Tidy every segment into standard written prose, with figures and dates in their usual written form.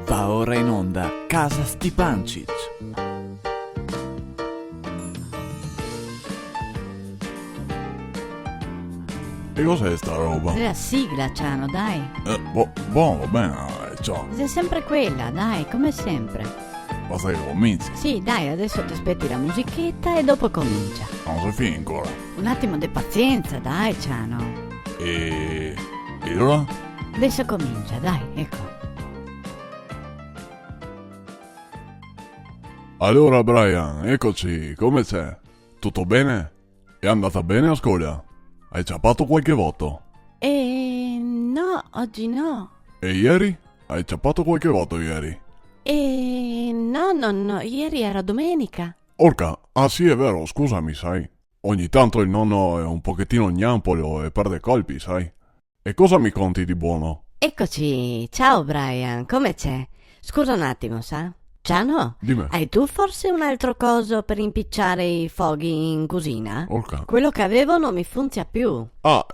Va ora in onda Casa Stipancic. E cos'è sta roba? È la sigla, Ciano, dai. Buono, va bene, ciao. È sempre quella, dai, come sempre. Basta che cominci. Sì, dai, adesso ti aspetti la musichetta e dopo comincia. Non si finì ancora. Un attimo di pazienza, dai, Ciano. E allora? Adesso comincia, dai, ecco. Allora Brian, eccoci, come c'è? Tutto bene? È andata bene a scuola? Hai ciapato qualche voto? No, oggi no. E ieri? Hai ciapato qualche voto ieri? No, ieri era domenica. Orca, ah sì è vero, scusami, sai. Ogni tanto il nonno è un pochettino gnampolo e perde colpi, sai. E cosa mi conti di buono? Eccoci, ciao Brian, come c'è? Scusa un attimo, sa? Ciano, Dimmi. hai tu forse un altro coso per impicciare i foghi in cucina? Orca. Quello che avevo non mi funziona più. Ah,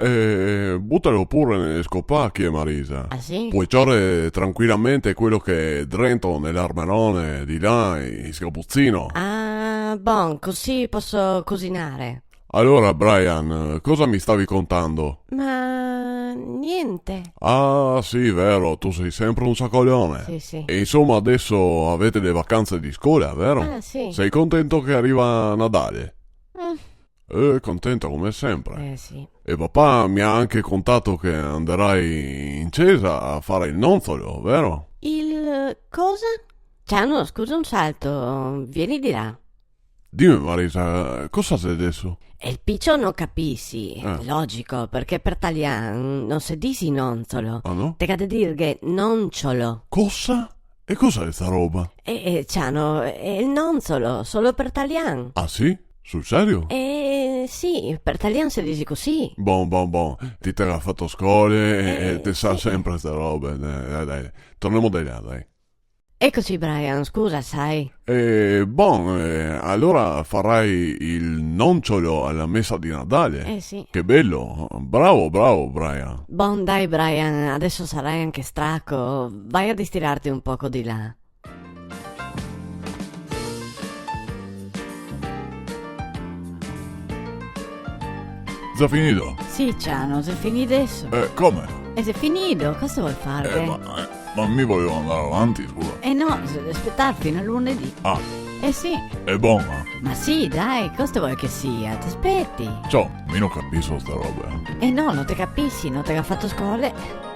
buttalo pure nelle scopacchie, Marisa. Ah sì? Puoi usare tranquillamente quello che è dentro nell'armerone di là, in scapuzzino. Ah, bon, così posso cucinare. Allora, Brian, cosa mi stavi contando? Ma niente. Ah, sì, vero, tu sei sempre un saccoglione. Sì. E insomma, adesso avete le vacanze di scuola, vero? Ah, sì. Sei contento che arriva Natale? Mm. Contento come sempre. Sì. E papà mi ha anche contato che andrai in chiesa a fare il nonzolo, vero? Il cosa? Ciano, scusa un salto, vieni di là. Dimmi Marisa, cosa sei adesso? E il piccio non capissi, Ah. logico, perché per italiano non si dice nonzolo. Ah no? Te cade dire che nonciolo. Cosa? E cos'è sta roba? Ciano, è il nonzolo, solo per italiano. Ah sì? Sul serio? Sì, per italiano si dice così. Bon, ti te l'ha fatto scuole e te sa sì. sempre queste robe. Dai. Torniamo di là, dai. Eccoci Brian, scusa, sai. Allora farai il nocciolo alla messa di Natale. Sì. Che bello, bravo Brian. Bon, dai Brian, adesso sarai anche stracco. Vai a distirarti un poco di là. Già finito? Sì, Ciano, sei finito adesso. Come? E sei finito, cosa vuoi fare? Ma mi volevo andare avanti, scusa. No, devi aspettare fino a lunedì. Ah, Sì. è buona. Ma sì, dai, cosa vuoi che sia? Ti aspetti. Ciao, mi non capisco sta roba. No, non ti capisci, non ti ha fatto scuole.